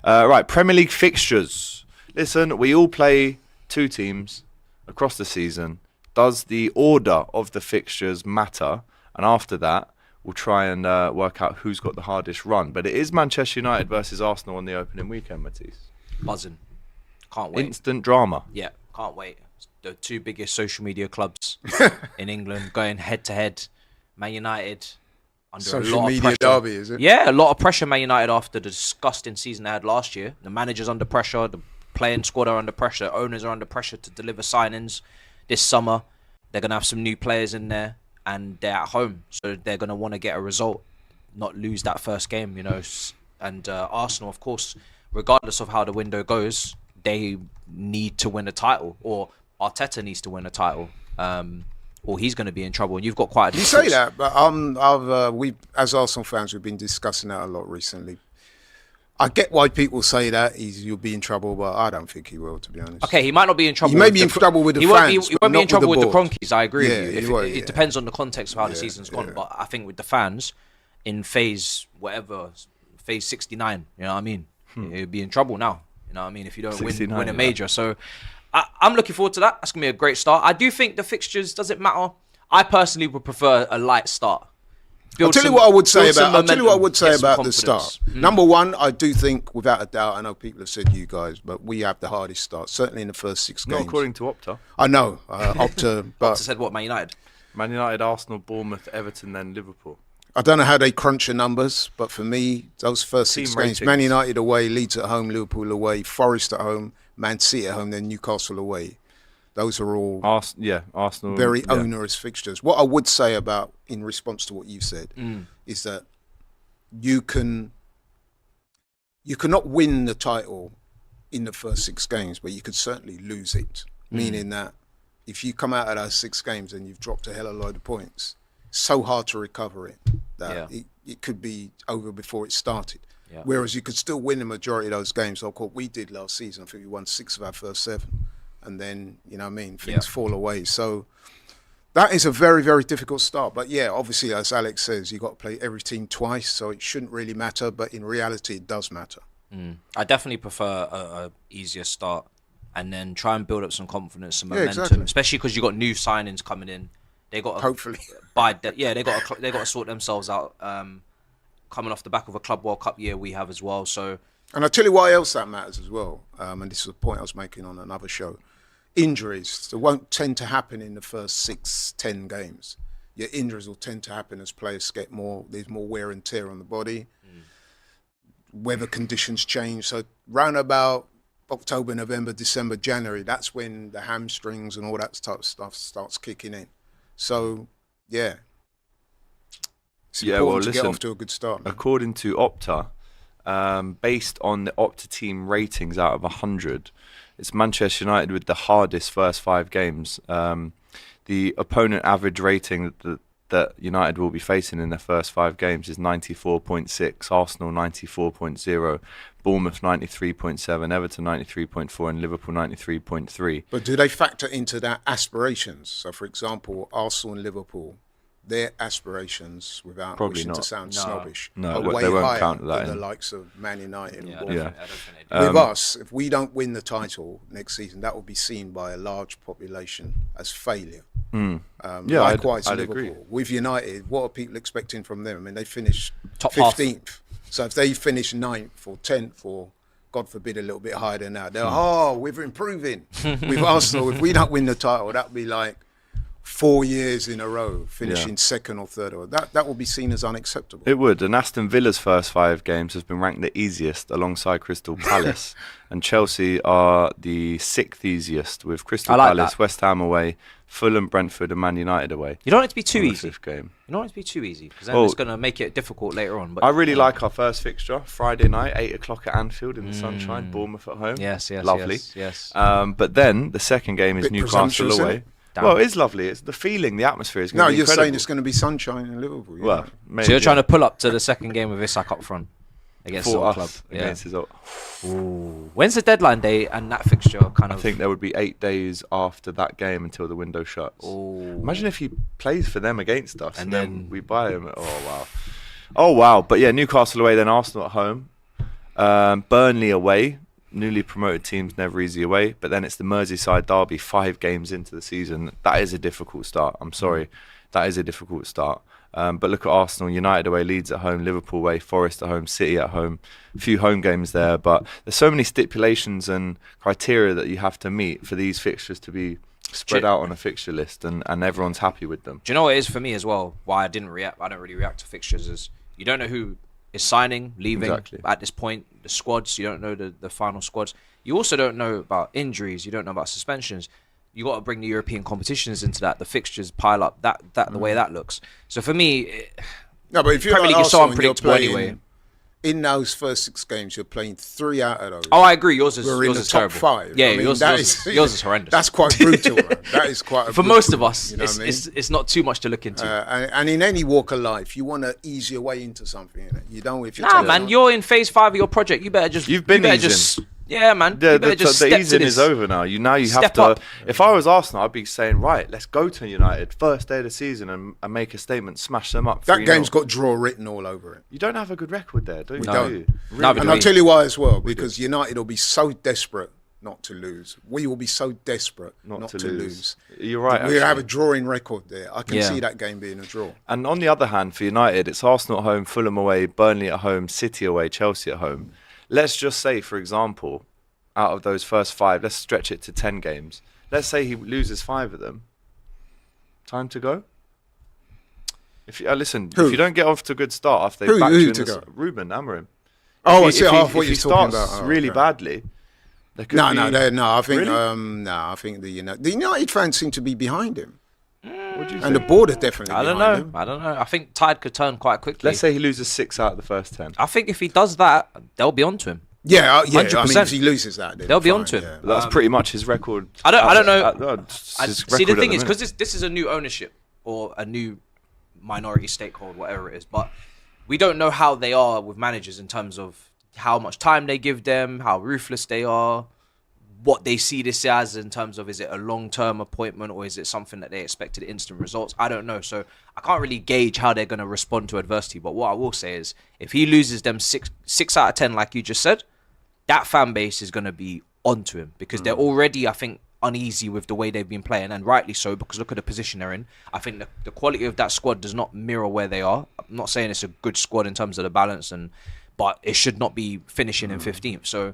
Right, Premier League fixtures. Listen, we all play two teams across the season. Does the order of the fixtures matter? And after that, we'll try and work out who's got the hardest run. But it is Manchester United versus Arsenal on the opening weekend, Matisse. Buzzing. Can't wait. Instant drama. Yeah, can't wait. The two biggest social media clubs in England going head to head. Man United under Social a lot of media pressure. derby, is it? Yeah, a lot of pressure. Man United after the disgusting season they had last year. The manager's under pressure. The playing squad are under pressure. Owners are under pressure to deliver signings this summer. They're gonna have some new players in there, and they're at home, so they're gonna want to get a result, not lose that first game. You know, and Arsenal, of course, regardless of how the window goes, they need to win a title, or Arteta needs to win a title, or he's going to be in trouble. And you've got quite a You say that, but we as Arsenal fans, we've been discussing that a lot recently. I get why people say that you'll be in trouble, but I don't think he will, to be honest. Okay, he might not be in trouble. He may be in trouble with the fans, He but won't be not in trouble with with the the board. Cronkies. I agree with you. he won't, It depends on the context of how the season's gone. But I think with the fans, in phase 69, you know what I mean? He'll be in trouble now. You know what I mean? If you don't win a major. So I'm looking forward to that. That's going to be a great start. I do think the fixtures, does it matter? I personally would prefer a light start. I'll tell you what I would say about the start. Number one, I do think, without a doubt, I know people have said you guys, but we have the hardest start, certainly in the first 6 games. Not according to Opta. I know, Opta, but... Opta said what, Man United? Man United, Arsenal, Bournemouth, Everton, then Liverpool. I don't know how they crunch the numbers, but for me, those first 6 games, Man United away, Leeds at home, Liverpool away, Forest at home, Man City at home, then Newcastle away. Those are all Arsenal very onerous fixtures. What I would say about, in response to what you said, is that you cannot win the title in the first 6 games, but you could certainly lose it. Meaning that if you come out of those 6 games and you've dropped a hell of a load of points, so hard to recover it that it could be over before it started. Yeah. Whereas you could still win the majority of those games, like what we did last season. I think we won 6 of our first 7. And then, you know what I mean, things fall away. So that is a very, very difficult start. But yeah, obviously, as Alex says, you've got to play every team twice, so it shouldn't really matter. But in reality, it does matter. I definitely prefer a easier start and then try and build up some confidence and momentum, exactly. Especially because you've got new signings coming in. They got to, hopefully they got to sort themselves out. Coming off the back of a Club World Cup year we have as well. So, and I'll tell you why else that matters as well. And this is a point I was making on another show. Injuries, they won't tend to happen in the first 6-10 games. Your injuries will tend to happen as players get there's more wear and tear on the body. Weather conditions change. So round about October, November, December, January, that's when the hamstrings and all that type of stuff starts kicking in. So, yeah. It's important to get off to a good start. Man. According to Opta, based on the Opta team ratings out of 100, it's Manchester United with the hardest first 5 games. The opponent average rating that United will be facing in their first 5 games is 94.6, Arsenal 94.0, Bournemouth 93.7, Everton 93.4, and Liverpool 93.3. But do they factor into that aspirations? So, for example, Arsenal and Liverpool, their aspirations, without wishing to sound snobbish, are way higher than the likes of Man United. With us, if we don't win the title next season, that will be seen by a large population as failure. Likewise, I'd Liverpool. Agree. With United, what are people expecting from them? I mean, they finished top 15th. Half. So if they finish 9th or 10th or, God forbid, a little bit higher than that, they're, we're improving. With Arsenal, if we don't win the title, that would be like 4 years in a row, finishing 2nd or 3rd. That will be seen as unacceptable. It would. And Aston Villa's first 5 games has been ranked the easiest alongside Crystal Palace. And Chelsea are the 6th easiest with Crystal Palace, West Ham away, Fulham, Brentford and Man United away. You don't want it to be too easy. 5th game. You don't want it to be too easy because then it's going to make it difficult later on. But I really like our first fixture, Friday night, 8 o'clock at Anfield in the sunshine, Bournemouth at home. Yes. Lovely. Yes. But then the second game is Newcastle away. Well, it is lovely. It's the feeling, the atmosphere is going to be incredible. You're saying it's going to be sunshine in Liverpool. Well, maybe, so you're trying to pull up to the second game with Isak up front against the club. Against his When's the deadline day and that fixture I think there would be 8 days after that game until the window shuts. Imagine if he plays for them against us and then we buy him. Oh, wow. But yeah, Newcastle away, then Arsenal at home. Burnley away. Newly promoted teams never easy away, but then it's the Merseyside derby 5 games into the season. That is a difficult start. I'm sorry, that is a difficult start. But look at Arsenal, United away, Leeds at home, Liverpool away, Forest at home, City at home. A few home games there, but there's so many stipulations and criteria that you have to meet for these fixtures to be spread out on a fixture list, and everyone's happy with them. Do you know what it is for me as well? Why I don't really react to fixtures is you don't know who is signing, leaving at this point. The squads, you don't know the final squads. You also don't know about injuries. You don't know about suspensions. You got to bring the European competitions into that. The fixtures pile up. The way that looks. So for me, no, but if you're Premier League is so unpredictable anyway. In those first 6 games, you're playing 3 out of those. Oh, I agree. Yours is top terrible. 5. Yeah, I mean, yours is horrendous. That's quite brutal. Man. That is quite for most of us. You know it's not too much to look into. And in any walk of life, you want to ease your way into something. You don't. If you're you're in phase 5 of your project. You better just. You've been easing. Yeah, man. The easing is over now. You have to. If I was Arsenal, I'd be saying, right, let's go to United first day of the season and make a statement, smash them up. That game's got draw written all over it. You don't have a good record there, do you? We don't. Really? And I'll tell you why as well. Because United will be so desperate not to lose. We will be so desperate not to lose. You're right. We have a drawing record there. I can see that game being a draw. And on the other hand, for United, it's Arsenal at home, Fulham away, Burnley at home, City away, Chelsea at home. Let's just say, for example, out of those first 5, let's stretch it to 10 games. Let's say he loses 5 of them. Time to go? If you don't get off to a good start after they backed you in this, Ruben Amorim. Oh, I see. I thought you were talking about really badly. I think I think the United fans seem to be behind him. And the board are definitely I don't know. I think tide could turn quite quickly. Let's say he loses 6 out of the first 10. I think if he does that, they'll be onto him. Yeah. 100%. I mean, if he loses that, they'll be onto him. Yeah. That's pretty much his record. I don't know. See, the thing is, because this is a new ownership or a new minority stakeholder, whatever it is, but we don't know how they are with managers in terms of how much time they give them, how ruthless they are, what they see this as in terms of, is it a long-term appointment or is it something that they expected instant results? I don't know. So I can't really gauge how they're going to respond to adversity. But what I will say is, if he loses them six out of 10, like you just said, that fan base is going to be onto him because they're already, I think, uneasy with the way they've been playing, and rightly so, because look at the position they're in. I think the quality of that squad does not mirror where they are. I'm not saying it's a good squad in terms of the balance, but it should not be finishing in 15th. So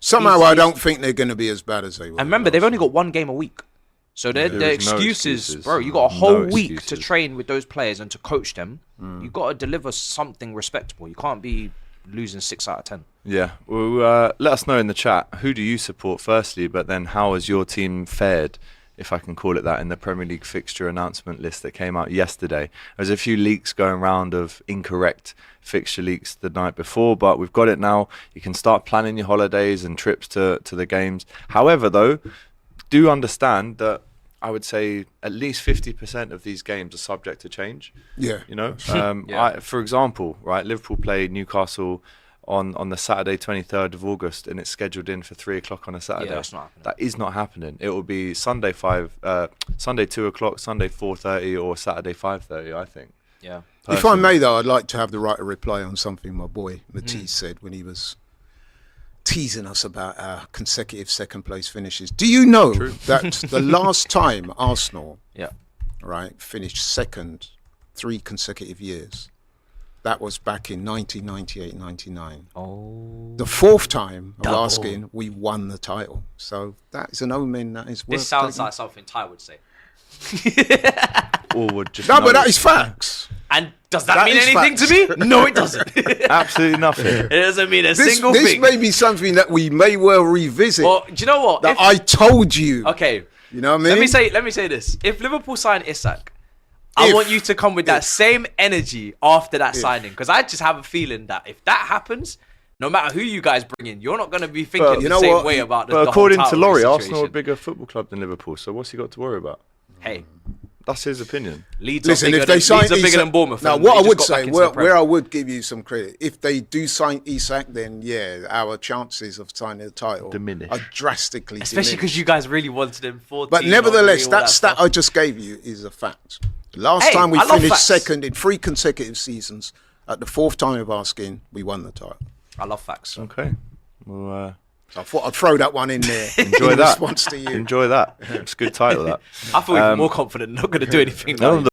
somehow I don't think they're going to be as bad as they were. And remember, they've only got 1 game a week. So their excuses, bro, you got a whole week to train with those players and to coach them. You got to deliver something respectable. You can't be losing 6 out of 10. Yeah, well, let us know in the chat, who do you support firstly, but then how has your team fared, if I can call it that, in the Premier League fixture announcement list that came out yesterday. There's a few leaks going around of incorrect fixture leaks the night before, but we've got it now. You can start planning your holidays and trips to the games. However, though, do understand that I would say at least 50% of these games are subject to change. Yeah. You know, for example, right, Liverpool played Newcastle on the Saturday 23rd of August, and it's scheduled in for 3 o'clock on a Saturday. Yeah, that's not happening. That is not happening. It will be Sunday 2 o'clock, Sunday 4:30, or Saturday 5:30, I think. Yeah. Personally. If I may, though, I'd like to have the right to reply on something my boy Matisse said when he was teasing us about our consecutive second place finishes. Do you know that the last time Arsenal finished second 3 consecutive years, that was back in 1998-99. Oh. The 4th time of asking, we won the title. So that is an omen that is worth This sounds taking. like something Ty would say. Or would just but that is facts. And does that mean anything to me? No, it doesn't. Absolutely nothing. It doesn't mean a single thing. This may be something that we may well revisit. Well, do you know what? I told you. Okay. You know what I mean? Let me say this. If Liverpool sign Isak, I want you to come with that same energy after that signing, because I just have a feeling that if that happens, no matter who you guys bring in, you're not going to be thinking the same way about the But whole according to title Laurie, situation. Arsenal are a bigger football club than Liverpool, so what's he got to worry about? Hey. That's his opinion. Leeds are bigger than Bournemouth. Now, what I would say, where I would give you some credit, if they do sign Isak, then our chances of signing the title are drastically especially because you guys really wanted him 14. But nevertheless, that stat I just gave you is a fact. The last time we finished second in 3 consecutive seasons, at the 4th time of asking, we won the title. I love facts. Okay. Well, so I thought I'd throw that one in there. Enjoy in that. Response to you. Enjoy that. It's a good title, that. I thought you were more confident. Not going to do anything. No,